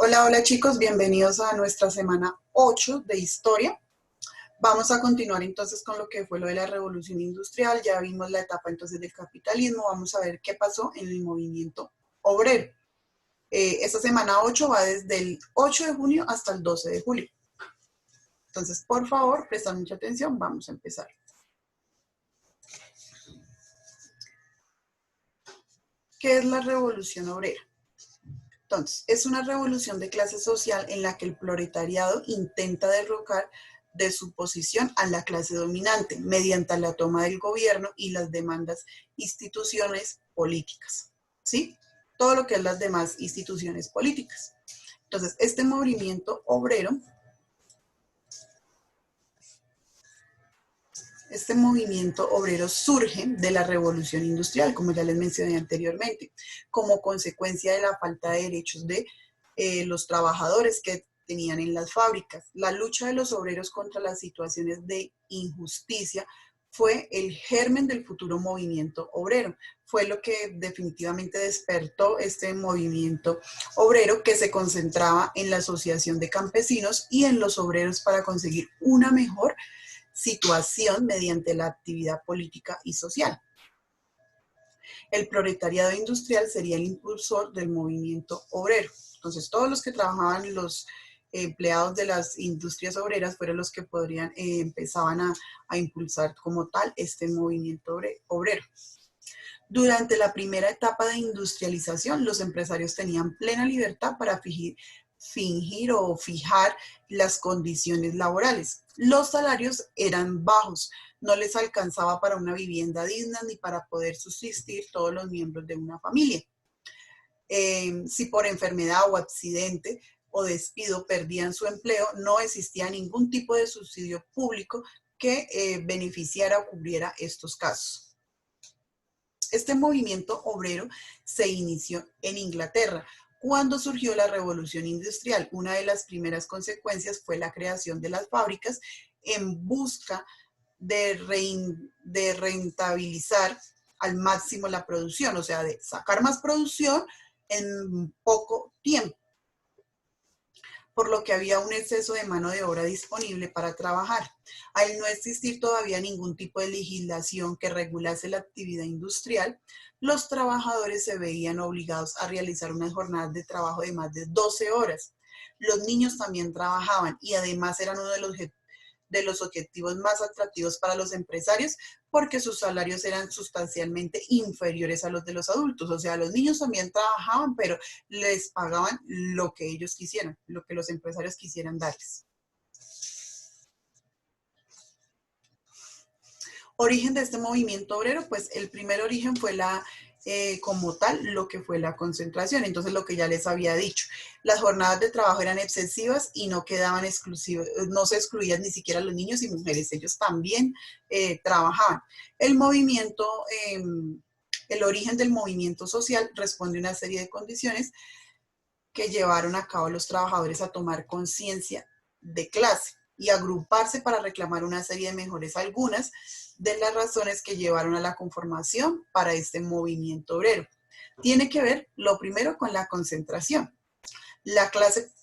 Hola, hola chicos, bienvenidos a nuestra semana 8 de historia. Vamos a continuar entonces con lo que fue lo de la revolución industrial. Ya vimos la etapa entonces del capitalismo. Vamos a ver qué pasó en el movimiento obrero. Esta semana 8 va desde el 8 de junio hasta el 12 de julio. Entonces, por favor, presta mucha atención. Vamos a empezar. ¿Qué es la revolución obrera? Entonces, es una revolución de clase social en la que el proletariado intenta derrocar de su posición a la clase dominante mediante la toma del gobierno y las demandas instituciones políticas, ¿sí? Todo lo que es las demás instituciones políticas. Entonces, este movimiento obrero surge de la revolución industrial, como ya les mencioné anteriormente, como consecuencia de la falta de derechos de los trabajadores que tenían en las fábricas. La lucha de los obreros contra las situaciones de injusticia fue el germen del futuro movimiento obrero. Fue lo que definitivamente despertó este movimiento obrero que se concentraba en la asociación de campesinos y en los obreros para conseguir una mejor situación mediante la actividad política y social. El proletariado industrial sería el impulsor del movimiento obrero. Entonces, todos los que trabajaban, los empleados de las industrias obreras, fueron los que empezaban a impulsar como tal este movimiento obrero. Durante la primera etapa de industrialización, los empresarios tenían plena libertad para fingir o fijar las condiciones laborales. Los salarios eran bajos, no les alcanzaba para una vivienda digna ni para poder subsistir todos los miembros de una familia. Si por enfermedad o accidente o despido perdían su empleo, no existía ningún tipo de subsidio público que beneficiara o cubriera estos casos. Este movimiento obrero se inició en Inglaterra. Cuando surgió la revolución industrial, una de las primeras consecuencias fue la creación de las fábricas en busca de rentabilizar al máximo la producción, o sea, de sacar más producción en poco tiempo, por lo que había un exceso de mano de obra disponible para trabajar. Al no existir todavía ningún tipo de legislación que regulase la actividad industrial, los trabajadores se veían obligados a realizar unas jornadas de trabajo de más de 12 horas. Los niños también trabajaban y además eran uno de los objetivos más atractivos para los empresarios porque sus salarios eran sustancialmente inferiores a los de los adultos. O sea, los niños también trabajaban, pero les pagaban lo que ellos quisieran, lo que los empresarios quisieran darles. Origen de este movimiento obrero, pues el primer origen fue como tal, lo que fue la concentración. Entonces, lo que ya les había dicho, las jornadas de trabajo eran excesivas y no quedaban exclusivas, no se excluían ni siquiera los niños y mujeres, ellos también trabajaban. El origen del movimiento social responde a una serie de condiciones que llevaron a cabo los trabajadores a tomar conciencia de clase y agruparse para reclamar una serie de mejores. Algunas de las razones que llevaron a la conformación para este movimiento obrero. Tiene que ver, lo primero, con la concentración. La clase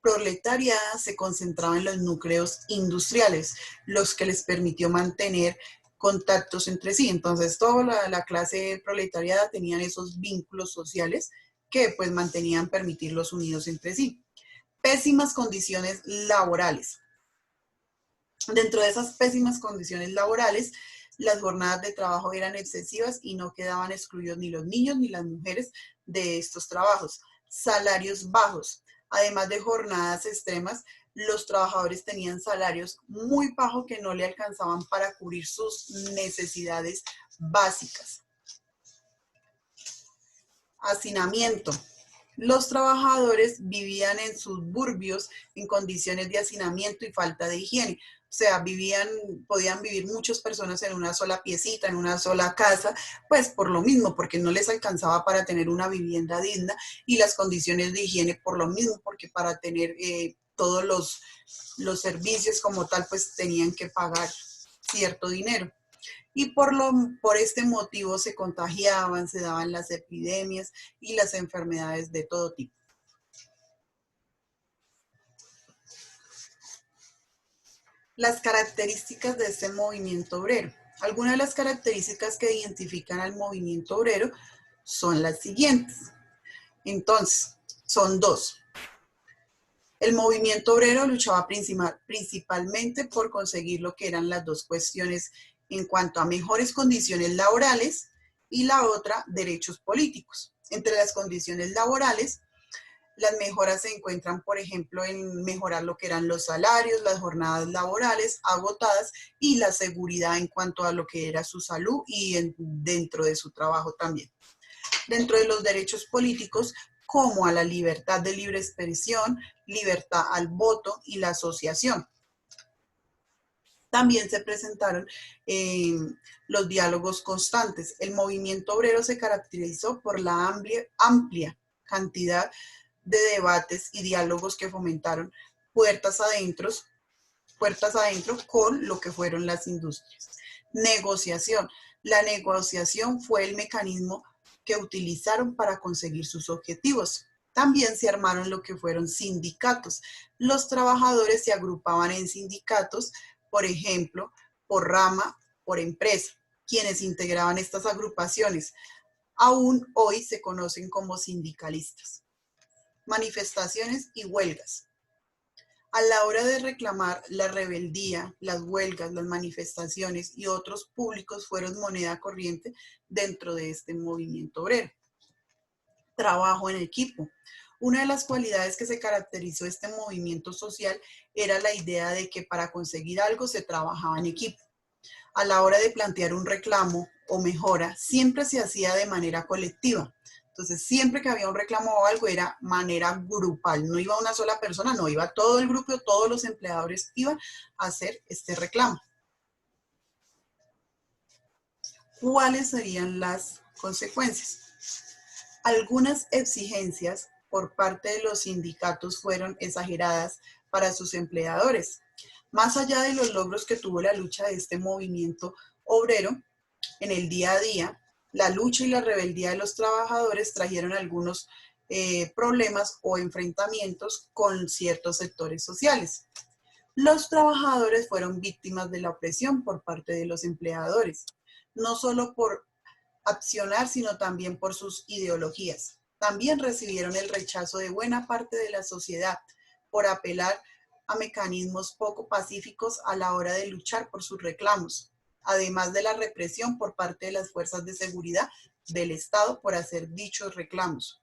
proletaria se concentraba en los núcleos industriales, los que les permitió mantener contactos entre sí. Entonces, toda la clase proletariada tenían esos vínculos sociales que pues mantenían permitirlos unidos entre sí. Pésimas condiciones laborales. Dentro de esas pésimas condiciones laborales, las jornadas de trabajo eran excesivas y no quedaban excluidos ni los niños ni las mujeres de estos trabajos. Salarios bajos. Además de jornadas extremas, los trabajadores tenían salarios muy bajos que no le alcanzaban para cubrir sus necesidades básicas. Hacinamiento. Los trabajadores vivían en suburbios en condiciones de hacinamiento y falta de higiene. O sea, podían vivir muchas personas en una sola piecita, en una sola casa, pues por lo mismo, porque no les alcanzaba para tener una vivienda digna y las condiciones de higiene por lo mismo, porque para tener todos los servicios como tal, pues tenían que pagar cierto dinero. Y por este motivo se contagiaban, se daban las epidemias y las enfermedades de todo tipo. Las características de este movimiento obrero. Algunas de las características que identifican al movimiento obrero son las siguientes. Entonces, son dos. El movimiento obrero luchaba principalmente por conseguir lo que eran las dos cuestiones en cuanto a mejores condiciones laborales y la otra, derechos políticos. Entre las condiciones laborales, las mejoras se encuentran, por ejemplo, en mejorar lo que eran los salarios, las jornadas laborales agotadas y la seguridad en cuanto a lo que era su salud y dentro de su trabajo también. Dentro de los derechos políticos, como a la libertad de libre expresión, libertad al voto y la asociación. También se presentaron los diálogos constantes. El movimiento obrero se caracterizó por la amplia cantidad de debates y diálogos que fomentaron puertas adentro con lo que fueron las industrias. Negociación. La negociación fue el mecanismo que utilizaron para conseguir sus objetivos. También se armaron lo que fueron sindicatos. Los trabajadores se agrupaban en sindicatos, por ejemplo, por rama, por empresa. Quienes integraban estas agrupaciones aún hoy se conocen como sindicalistas. Manifestaciones y huelgas. A la hora de reclamar, la rebeldía, las huelgas, las manifestaciones y otros públicos fueron moneda corriente dentro de este movimiento obrero. Trabajo en equipo. Una de las cualidades que se caracterizó este movimiento social era la idea de que para conseguir algo se trabajaba en equipo. A la hora de plantear un reclamo o mejora, siempre se hacía de manera colectiva. Entonces, siempre que había un reclamo o algo, era manera grupal. No iba una sola persona, no, iba todo el grupo, todos los empleadores iban a hacer este reclamo. ¿Cuáles serían las consecuencias? Algunas exigencias por parte de los sindicatos fueron exageradas para sus empleadores. Más allá de los logros que tuvo la lucha de este movimiento obrero, en el día a día, la lucha y la rebeldía de los trabajadores trajeron algunos problemas o enfrentamientos con ciertos sectores sociales. Los trabajadores fueron víctimas de la opresión por parte de los empleadores, no solo por accionar, sino también por sus ideologías. También recibieron el rechazo de buena parte de la sociedad por apelar a mecanismos poco pacíficos a la hora de luchar por sus reclamos, además de la represión por parte de las fuerzas de seguridad del Estado por hacer dichos reclamos.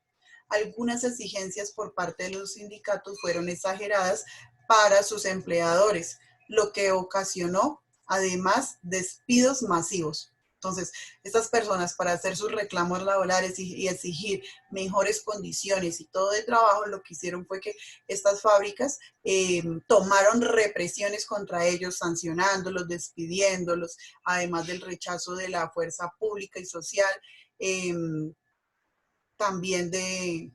Algunas exigencias por parte de los sindicatos fueron exageradas para sus empleadores, lo que ocasionó además despidos masivos. Entonces, estas personas para hacer sus reclamos laborales y exigir mejores condiciones y todo de trabajo, lo que hicieron fue que estas fábricas tomaron represiones contra ellos, sancionándolos, despidiéndolos, además del rechazo de la fuerza pública y social, también de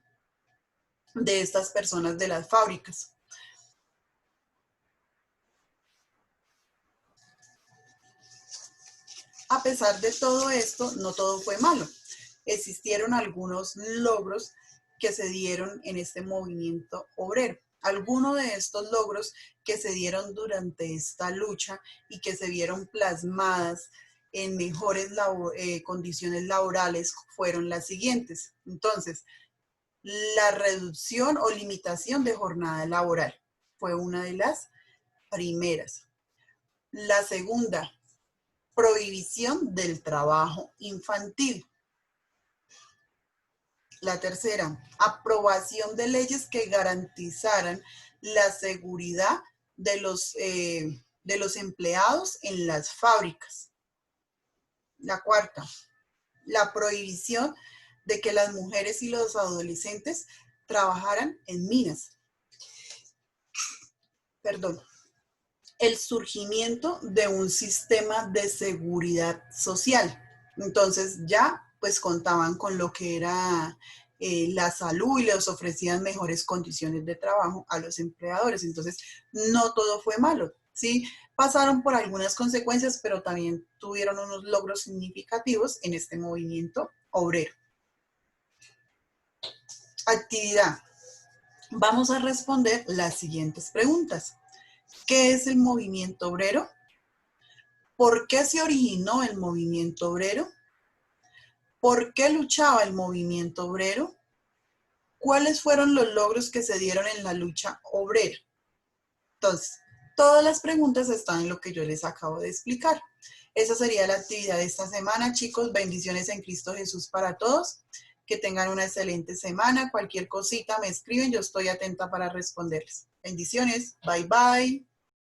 estas personas de las fábricas. A pesar de todo esto, no todo fue malo. Existieron algunos logros que se dieron en este movimiento obrero. Algunos de estos logros que se dieron durante esta lucha y que se vieron plasmadas en mejores condiciones laborales fueron las siguientes. Entonces, la reducción o limitación de jornada laboral fue una de las primeras. La segunda, prohibición del trabajo infantil. La tercera, aprobación de leyes que garantizaran la seguridad de los empleados en las fábricas. La cuarta, la prohibición de que las mujeres y los adolescentes trabajaran en minas. Perdón. El surgimiento de un sistema de seguridad social. Entonces ya pues contaban con lo que era la salud y les ofrecían mejores condiciones de trabajo a los empleadores. Entonces no todo fue malo. Sí, pasaron por algunas consecuencias, pero también tuvieron unos logros significativos en este movimiento obrero. Actividad. Vamos a responder las siguientes preguntas. ¿Qué es el movimiento obrero? ¿Por qué se originó el movimiento obrero? ¿Por qué luchaba el movimiento obrero? ¿Cuáles fueron los logros que se dieron en la lucha obrera? Entonces, todas las preguntas están en lo que yo les acabo de explicar. Esa sería la actividad de esta semana, chicos. Bendiciones en Cristo Jesús para todos. Que tengan una excelente semana. Cualquier cosita me escriben, yo estoy atenta para responderles. Bendiciones. Bye, bye.